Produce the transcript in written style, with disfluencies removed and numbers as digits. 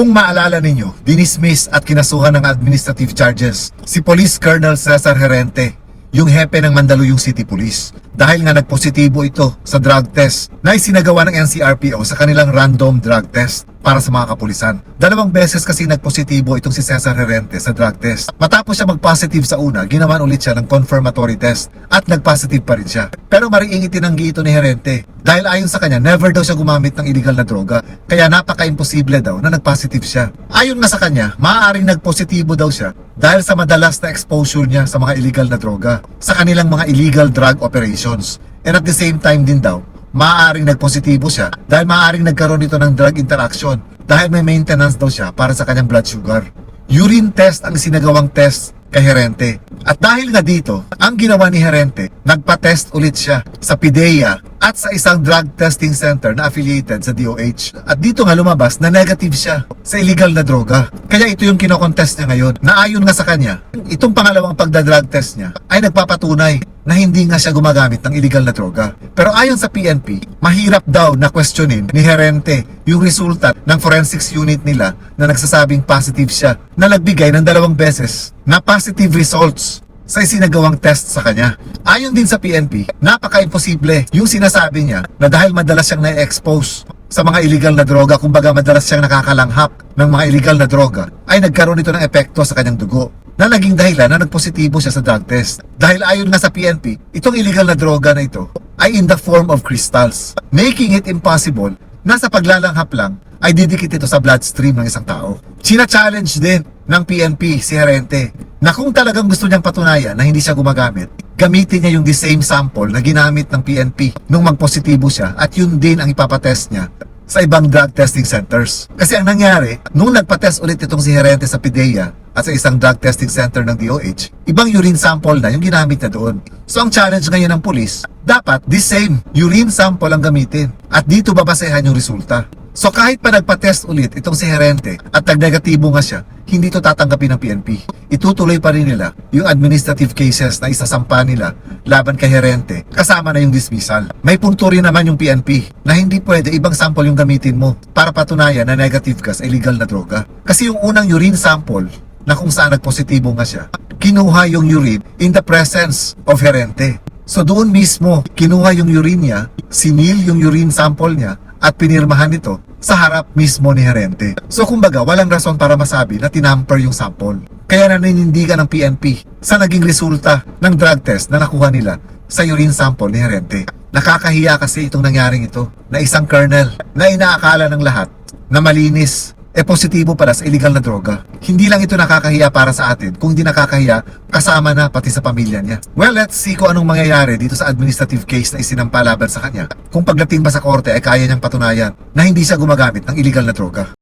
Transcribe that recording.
Kung maalala ninyo, dinismiss at kinasuhan ng administrative charges si Police Colonel Cesar Herente, yung hepe ng Mandaluyong City Police, dahil nga nagpositibo ito sa drug test na isinagawa ng NCRPO sa kanilang random drug test para sa mga kapulisan. 2 beses kasi nagpositibo itong si Cesar Herente sa drug test. Matapos siya mag-positive sa una, ginawan ulit siya ng confirmatory test at nag-positive pa rin siya. Pero mariing itinanggi ito ni Herente dahil ayon sa kanya, never daw siya gumamit ng illegal na droga, kaya napaka-imposible daw na nag-positive siya. Ayon nga sa kanya, maaaring nagpositibo daw siya dahil sa madalas na exposure niya sa mga illegal na droga sa kanilang mga illegal drug operations. And at the same time din daw, maaaring nagpositibo siya dahil maaaring nagkaroon ito ng drug interaction dahil may maintenance daw siya para sa kanyang blood sugar. Urine test ang sinagawang test kay Herente. At dahil nga dito, ang ginawa ni Herente, nagpa-test ulit siya sa PIDEA at sa isang drug testing center na affiliated sa DOH. At dito nga lumabas na negative siya sa illegal na droga. Kaya ito yung kinokontest niya ngayon, na ayon nga sa kanya, itong pangalawang pagda-drug test niya ay nagpapatunay na hindi nga siya gumagamit ng illegal na droga. Pero ayon sa PNP, mahirap daw na questionin ni Herente yung resulta ng forensics unit nila na nagsasabing positive siya, na nagbigay ng 2 beses na positive results sa isinagawang test sa kanya. Ayon din sa PNP, napaka-imposible yung sinasabi niya na dahil madalas siyang na-expose sa mga illegal na droga, kumbaga madalas siyang nakakalanghap ng mga illegal na droga, ay nagkaroon ito ng epekto sa kanyang dugo na naging dahilan na nagpositibo siya sa drug test. Dahil ayon nga sa PNP, itong illegal na droga na ito ay in the form of crystals, making it impossible na sa paglalanghap lang ay didikit ito sa bloodstream ng isang tao. China-challenge din ng PNP si Herente na kung talagang gusto niyang patunayan na hindi siya gumagamit, gamitin niya yung the same sample na ginamit ng PNP nung magpositibo siya at yun din ang ipapatest niya sa ibang drug testing centers. Kasi ang nangyari, nung nagpa-test ulit itong si Herente sa PIDEA at sa isang drug testing center ng DOH, ibang urine sample na yung ginamit na doon. So ang challenge ngayon ng pulis, dapat the same urine sample ang gamitin at dito babasehan yung resulta. So kahit pa nagpa-test ulit itong si Herente at nag-negatibo nga siya, hindi ito tatanggapin ng PNP. Itutuloy pa rin nila yung administrative cases na isasampa nila laban kay Herente, kasama na yung dismissal. May punto rin naman yung PNP na hindi pwede ibang sample yung gamitin mo para patunayan na negative ka sa illegal na droga. Kasi yung unang urine sample na kung saan nagpositibo nga siya, kinuha yung urine in the presence of Herente. So doon mismo, kinuha yung urine niya, sinil yung urine sample niya, at pinirmahan ito sa harap mismo ni Herente. So kumbaga, walang rason para masabi na tinamper yung sample. Kaya naninindigan ng PNP sa naging resulta ng drug test na nakuha nila sa urine sample ni Herente. Nakakahiya kasi itong nangyaring ito na isang colonel na inaakala ng lahat na malinis, positibo pala sa illegal na droga. Hindi lang ito nakakahiya para sa atin, kung di nakakahiya, kasama na pati sa pamilya niya. Well, let's see kung anong mangyayari dito sa administrative case na isinampa laban sa kanya. Kung pagdating ba sa korte ay kaya niyang patunayan na hindi siya gumagamit ng illegal na droga.